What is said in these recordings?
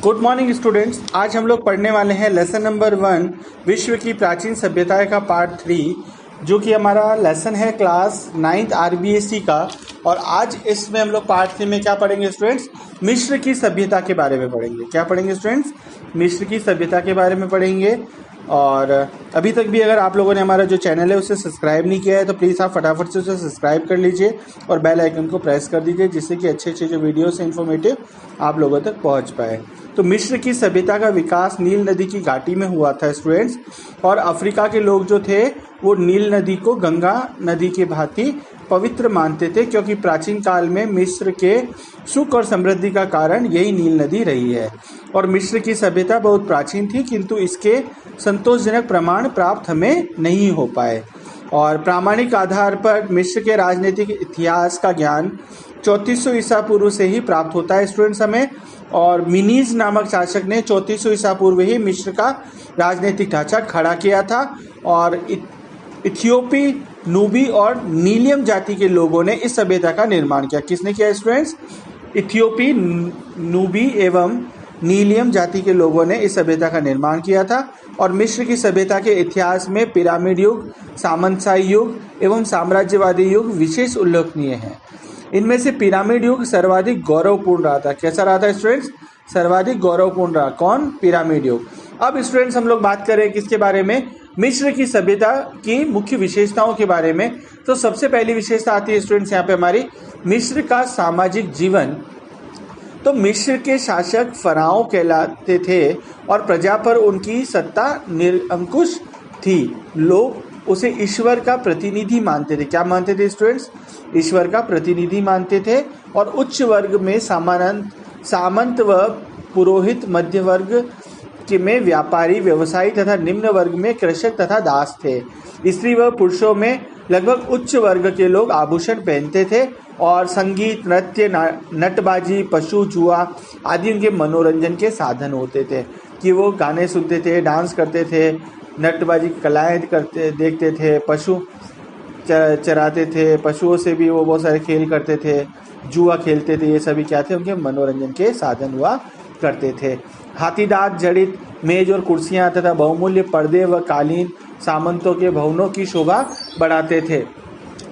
Good morning students. आज हम लोग पढ़ने वाले हैं लेसन नंबर 1 विश्व की प्राचीन सभ्यताएं का पार्ट 3, जो कि हमारा लेसन है क्लास 9th RBSC का। और आज इसमें हम लोग पार्ट 3 में क्या पढ़ेंगे स्टूडेंट्स? मिस्र की सभ्यता के बारे में पढ़ेंगे। क्या पढ़ेंगे स्टूडेंट्स? मिस्र की सभ्यता के बारे में पढ़ेंगे। और अभी तक भी अगर आप लोगों ने हमारा जो चैनल है उसे सब्सक्राइब नहीं किया है तो प्लीज़ आप फटाफट से उसे सब्सक्राइब कर लीजिए और बेल आइकन को प्रेस कर दीजिए, जिससे कि अच्छे अच्छे जो वीडियोस हैं इन्फॉर्मेटिव आप लोगों तक पहुंच पाए। तो मिस्र की सभ्यता का विकास नील नदी की घाटी में हुआ था स्टूडेंट्स। और अफ्रीका के लोग जो थे वो नील नदी को गंगा नदी के भांति पवित्र मानते थे, क्योंकि प्राचीन काल में मिस्र के सुख और समृद्धि का कारण यही नील नदी रही है। और मिस्र की सभ्यता बहुत प्राचीन थी, किंतु इसके संतोषजनक प्रमाण प्राप्त हमें नहीं हो पाए। और प्रामाणिक आधार पर मिस्र के राजनीतिक इतिहास का ज्ञान 3400 ईसा पूर्व से ही प्राप्त होता है स्टूडेंट्स हमें। और मिनीज नामक शासक ने 3400 ईसा पूर्व ही मिस्र का राजनीतिक ढांचा खड़ा किया था। और इथियोपी, नूबी और नीलियम जाति के लोगों ने इस सभ्यता का निर्माण किया। किसने किया स्टूडेंट्स? इथियोपी, नूबी एवं नीलियम जाति के लोगों ने इस सभ्यता का निर्माण किया था। और मिस्र की सभ्यता के इतिहास में पिरामिड युग, सामंतशाही युग एवं साम्राज्यवादी युग विशेष उल्लेखनीय है। इनमें से पिरामिड युग सर्वाधिक गौरवपूर्ण रहा था। कैसा रहा था स्टूडेंट्स? सर्वाधिक गौरवपूर्ण रहा। कौन? पिरामिड युग। अब स्टूडेंट्स हम लोग बात करें किसके बारे में? मिस्र की सभ्यता की मुख्य विशेषताओं के बारे में। तो सबसे पहली विशेषता आती है स्टूडेंट्स यहाँ पे हमारी, मिस्र का सामाजिक जीवन। तो मिस्र के शासक फराओ कहलाते थे और प्रजा पर उनकी सत्ता निरंकुश थी। लोग उसे ईश्वर का प्रतिनिधि मानते थे। क्या मानते थे स्टूडेंट्स? ईश्वर का प्रतिनिधि मानते थे। और उच्च वर्ग में सामंत व पुरोहित, मध्य वर्ग में व्यापारी, व्यवसायी तथा निम्न वर्ग में कृषक तथा दास थे। स्त्री व पुरुषों में लगभग उच्च वर्ग के लोग आभूषण पहनते थे। और संगीत, नृत्य, नटबाजी, पशु, जुआ आदि उनके मनोरंजन के साधन होते थे, कि वो गाने सुनते थे, डांस करते थे, नटबाजी कलाएं करते देखते थे, पशु चराते थे, पशुओं से भी वो बहुत सारे खेल करते थे, जुआ खेलते थे। ये सभी क्या थे? उनके मनोरंजन के साधन हुआ करते थे। हाथीदांत जड़ित मेज और कुर्सियां तथा बहुमूल्य पर्दे व कालीन सामंतों के भवनों की शोभा बढ़ाते थे।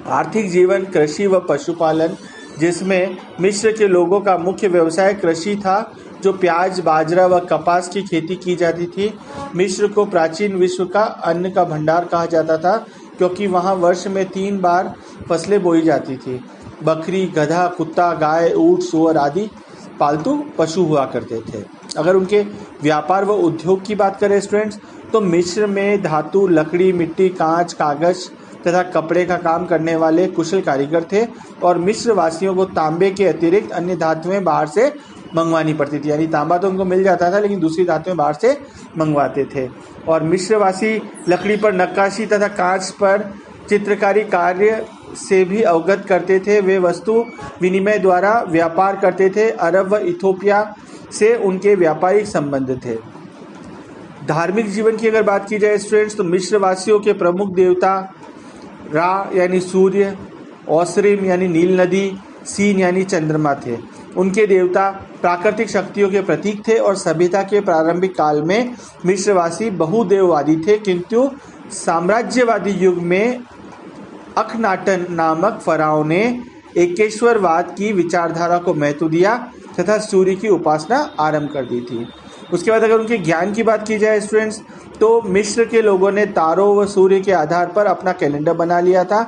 आर्थिक जीवन कृषि व पशुपालन, जिसमें मिस्र के लोगों का मुख्य व्यवसाय कृषि था, जो प्याज, बाजरा व कपास की खेती की जाती थी। मिस्र को प्राचीन विश्व का अन्न का भंडार कहा जाता था, क्योंकि वहाँ वर्ष में 3 बार फसलें बोई जाती थी। बकरी, गधा, कुत्ता, गाय, ऊँट, सूअर आदि पालतू पशु हुआ करते थे। अगर उनके व्यापार व उद्योग की बात करें स्टूडेंट्स, तो मिस्र में धातु, लकड़ी, मिट्टी, कांच, कागज तथा कपड़े का काम करने वाले कुशल कारीगर थे। और मिस्र वासियों को तांबे के अतिरिक्त अन्य धातुएं बाहर से मंगवानी पड़ती थी। यानी तांबा तो उनको मिल जाता था, लेकिन दूसरी धातुएं बाहर से मंगवाते थे। और मिस्रवासी लकड़ी पर नक्काशी तथा कांच पर चित्रकारी कार्य से भी अवगत करते थे। वे वस्तु विनिमय द्वारा व्यापार करते थे। अरब व इथोपिया से उनके व्यापारिक संबंध थे। धार्मिक जीवन की अगर बात की जाए स्टूडेंट्स, तो मिस्र वासियों के प्रमुख देवता रा यानी सूर्य, ओसरिम यानी नील नदी, सीन यानी चंद्रमा थे। उनके देवता प्राकृतिक शक्तियों के प्रतीक थे। और सभ्यता के प्रारंभिक काल में मिस्रवासी बहुदेववादी थे, किंतु साम्राज्यवादी युग में अखनाटन नामक फराओ ने एकेश्वरवाद की विचारधारा को महत्व दिया तथा सूर्य की उपासना आरंभ कर दी थी। उसके बाद अगर उनके ज्ञान की बात की जाए स्टूडेंट्स, तो मिस्र के लोगों ने तारों व सूर्य के आधार पर अपना कैलेंडर बना लिया था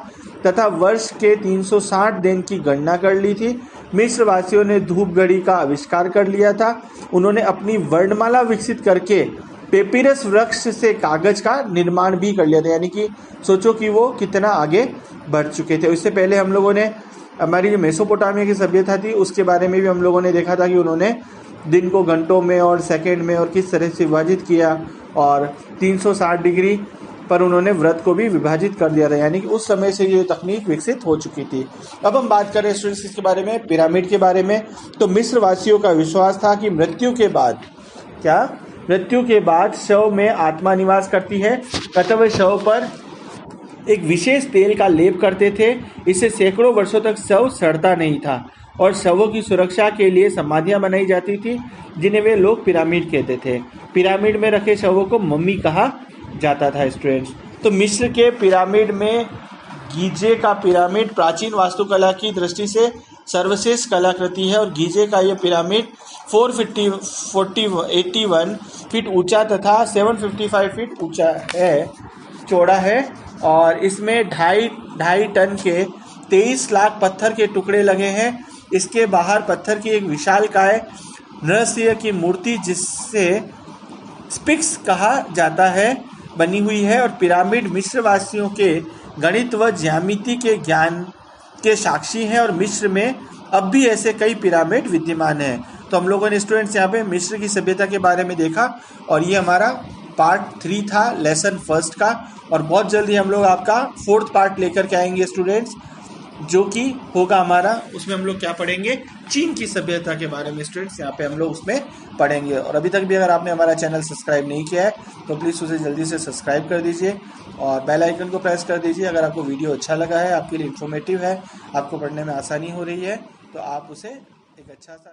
तथा वर्ष के 360 दिन की गणना कर ली थी। मिस्र वासियों ने धूप घड़ी का आविष्कार कर लिया था। उन्होंने अपनी वर्णमाला विकसित करके पेपिरस वृक्ष से कागज का निर्माण भी कर लिया था। यानी कि सोचो कि वो कितना आगे बढ़ चुके थे। इससे पहले हम लोगों ने हमारी जो मेसोपोटामिया की सभ्यता थी उसके बारे में भी हम लोगों ने देखा था कि उन्होंने दिन को घंटों में और सेकंड में और किस तरह से विभाजित किया। और 360 डिग्री पर उन्होंने व्रत को भी विभाजित कर दिया था। यानी कि उस समय से ये तकनीक विकसित हो चुकी थी। अब हम बात करें स्टूडेंट्स इसके बारे में, पिरामिड के बारे में। तो मिस्र वासियों का विश्वास था कि मृत्यु के बाद शव में आत्मा निवास करती है। अतः वे शव पर एक विशेष तेल का लेप करते थे। इससे सैकड़ों वर्षों तक शव सड़ता नहीं था। और शवों की सुरक्षा के लिए समाधियां बनाई जाती थी, जिन्हें वे लोग पिरामिड कहते थे। पिरामिड में रखे शवों को मम्मी कहा जाता था स्टूडेंट्स। तो मिस्र के पिरामिड में गीजे का पिरामिड प्राचीन वास्तुकला की दृष्टि से सर्वश्रेष्ठ कलाकृति है और गीजे का यह पिरामिड 481 फीट ऊंचा तथा 755 फीट ऊंचा है, चौड़ा है और इसमें ढाई टन के 23 लाख पत्थर के टुकड़े लगे हैं। इसके बाहर पत्थर की एक विशालकाय नरसिंह की मूर्ति, जिससे स्फिंक्स कहा जाता है, बनी हुई है और पिरामिड मिस्र वासियों के गणित व ज्यामिति के ज्ञान के साक्षी हैं और मिस्र में अब भी ऐसे कई पिरामिड विद्यमान हैं। तो हम लोगों ने स्टूडेंट्स यहाँ पे मिस्र की सभ्यता के बारे में देखा और ये हमारा पार्ट 3 था लेसन फर्स्ट का, और बहुत जल्दी हम लोग आपका 4th पार्ट लेकर के आएंगे स्टूडेंट्स, जो कि होगा हमारा, उसमें हम लोग क्या पढ़ेंगे, चीन की सभ्यता के बारे में स्टूडेंट्स यहाँ पे हम लोग उसमें पढ़ेंगे। और अभी तक भी अगर आपने हमारा चैनल सब्सक्राइब नहीं किया है तो प्लीज़ उसे जल्दी से सब्सक्राइब कर दीजिए और बेल आइकन को प्रेस कर दीजिए। अगर आपको वीडियो अच्छा लगा है, आपके लिए इन्फॉर्मेटिव है, आपको पढ़ने में आसानी हो रही है, तो आप उसे एक अच्छा सा